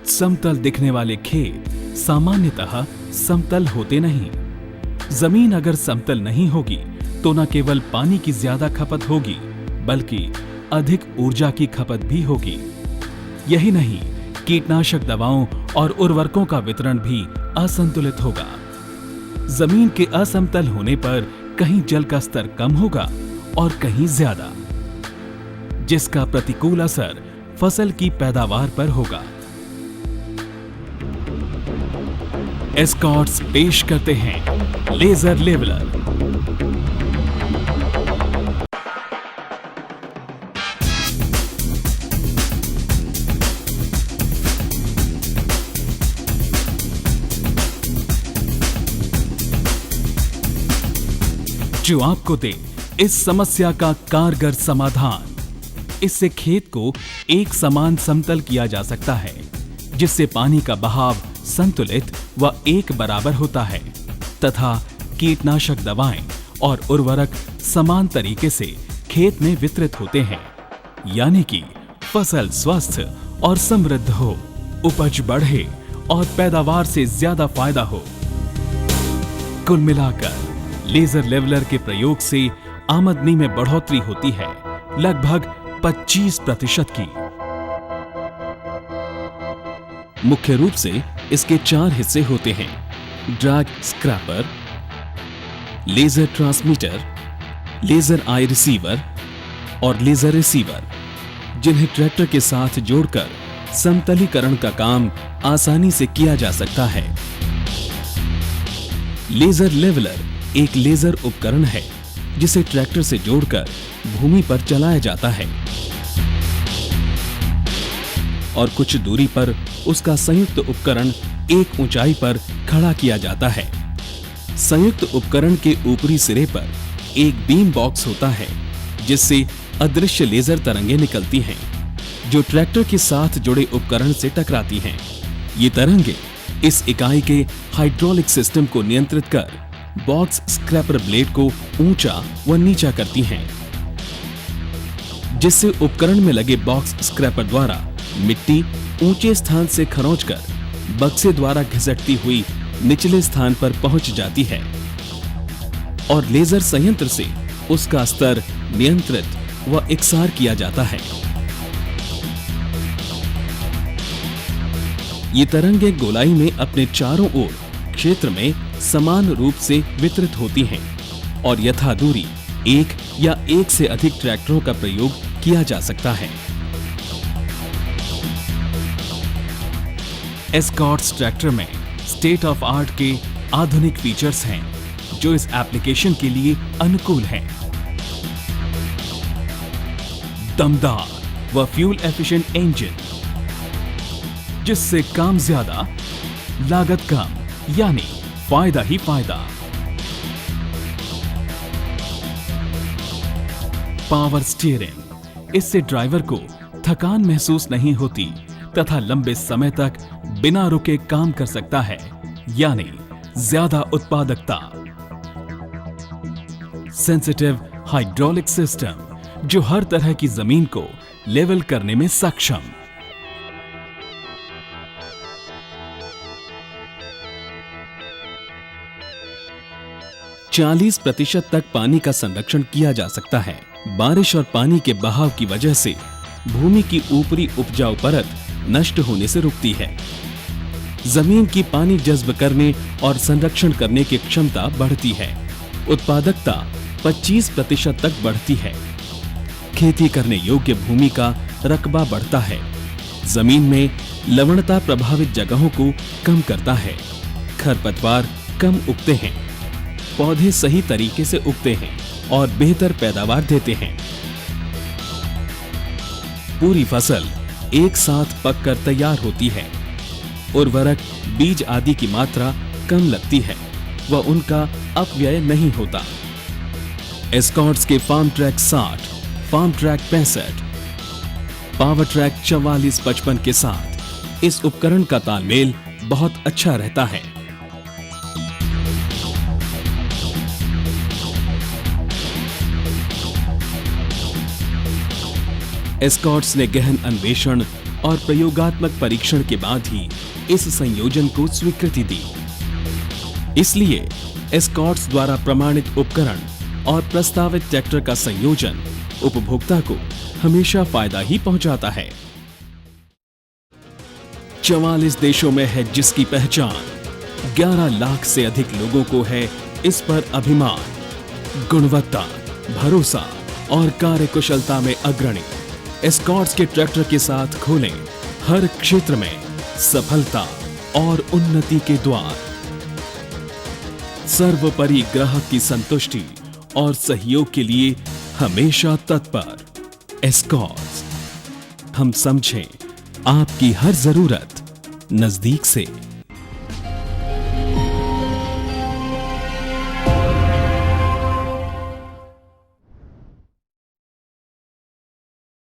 समतल दिखने वाले खेत सामान्यतः समतल होते नहीं। जमीन अगर समतल नहीं होगी तो न केवल पानी की ज्यादा खपत होगी बल्कि अधिक ऊर्जा की खपत भी होगी। यही नहीं, कीटनाशक दवाओं और उर्वरकों का वितरण भी असंतुलित होगा। जमीन के असमतल होने पर कहीं जल का स्तर कम होगा और कहीं ज्यादा, जिसका प्रतिकूल असर फसल की पैदावार पर होगा। एस्कॉर्ट्स पेश करते हैं लेजर लेवलर। जो आपको दे इस समस्या का कारगर समाधान। इससे खेत को एक समान समतल किया जा सकता है, जिससे पानी का बहाव संतुलित व एक बराबर होता है तथा कीटनाशक दवाएं और उर्वरक समान तरीके से खेत में वितरित होते हैं, यानी कि फसल स्वस्थ और समृद्ध हो, उपज बढ़े और पैदावार से ज्यादा फायदा हो। कुल मिलाकर लेजर लेवलर के प्रयोग से आमदनी में बढ़ोतरी होती है लगभग 25% की। मुख्य रूप से इसके 4 हिस्से होते हैं: drag scraper, laser transmitter, laser eye receiver और लेजर रिसीवर, जिन्हें ट्रैक्टर के साथ जोड़कर समतलीकरण का काम आसानी से किया जा सकता है। लेजर लेवलर एक लेजर उपकरण है जिसे ट्रैक्टर से जोड़कर भूमि पर चलाया जाता है और कुछ दूरी पर उसका संयुक्त उपकरण एक ऊंचाई पर खड़ा किया जाता है। संयुक्त उपकरण के ऊपरी सिरे पर एक बीम बॉक्स होता है जिससे अदृश्य लेजर तरंगें निकलती हैं जो ट्रैक्टर के साथ जुड़े उपकरण से टकराती हैं। ये तरंगें इस इकाई के हाइड्रोलिक सिस्टम को नियंत्रित कर बॉक्स स्क्रैपर ब्लेड को ऊंचा व नीचा करती हैं, जिससे उपकरण में लगे बॉक्स स्क्रैपर द्वारा मिट्टी ऊंचे स्थान से खरोंचकर बक्से द्वारा घिसटती हुई निचले स्थान पर पहुंच जाती है और लेजर संयंत्र से उसका स्तर नियंत्रित व इकसार किया जाता है। ये तरंगें गोलाई में अपने चारों ओर क्षेत्र में समान रूप से वितरित होती हैं और यथा दूरी एक या एक से अधिक ट्रैक्टरों का प्रयोग किया जा सकता है। एस्कॉर्ट्स ट्रैक्टर में स्टेट ऑफ आर्ट के आधुनिक फीचर्स हैं जो इस एप्लीकेशन के लिए अनुकूल हैं। दमदार व फ्यूल एफिशिएंट इंजन, जिससे काम ज्यादा लागत कम, यानी फायदा ही फायदा। पावर स्टीयरिंग, इससे ड्राइवर को थकान महसूस नहीं होती तथा लंबे समय तक बिना रुके काम कर सकता है, यानी ज्यादा उत्पादकता। सेंसिटिव हाइड्रोलिक सिस्टम, जो हर तरह की जमीन को लेवल करने में सक्षम। चालीस 40% तक पानी का संरक्षण किया जा सकता है। बारिश और पानी के बहाव की वजह से भूमि की ऊपरी उपजाऊ परत नष्ट होने से रुकती है। जमीन की पानी जज्ब करने और संरक्षण करने की क्षमता बढ़ती है। उत्पादकता 25% तक बढ़ती है। खेती करने योग्य भूमि का रकबा बढ़ता है। जमीन में लवणता प्रभावित जगहों को कम करता है। खरपतवार कम उगते हैं। पौधे सही तरीके से उगते हैं और बेहतर पैदावार देते हैं। पूरी फसल एक साथ पककर तैयार होती है। उर्वरक, बीज आदि की मात्रा कम लगती है व उनका अपव्यय नहीं होता। एस्कॉर्ट्स के Farmtrac 60, Farmtrac 65, Powertrac 4455 के साथ इस उपकरण का तालमेल बहुत अच्छा रहता है। एस्कॉर्ट्स ने गहन अन्वेषण और प्रयोगात्मक परीक्षण के बाद ही इस संयोजन को स्वीकृति दी। इसलिए एस्कॉर्ट्स द्वारा प्रमाणित उपकरण और प्रस्तावित ट्रैक्टर का संयोजन उपभोक्ता को हमेशा फायदा ही पहुंचाता है। 44 देशों में है जिसकी पहचान, 11 लाख से अधिक लोगों को है इस पर अभिमान। गुणवत्ता, भरोसा और कार्यकुशलता में अग्रणी एस्कॉर्ट्स के ट्रैक्टर के साथ खोलें हर क्षेत्र में सफलता और उन्नति के द्वार। सर्वोपरि ग्राहक की संतुष्टि और सहयोग के लिए हमेशा तत्पर। एस्कॉर्ट्स, हम समझें आपकी हर जरूरत नजदीक से।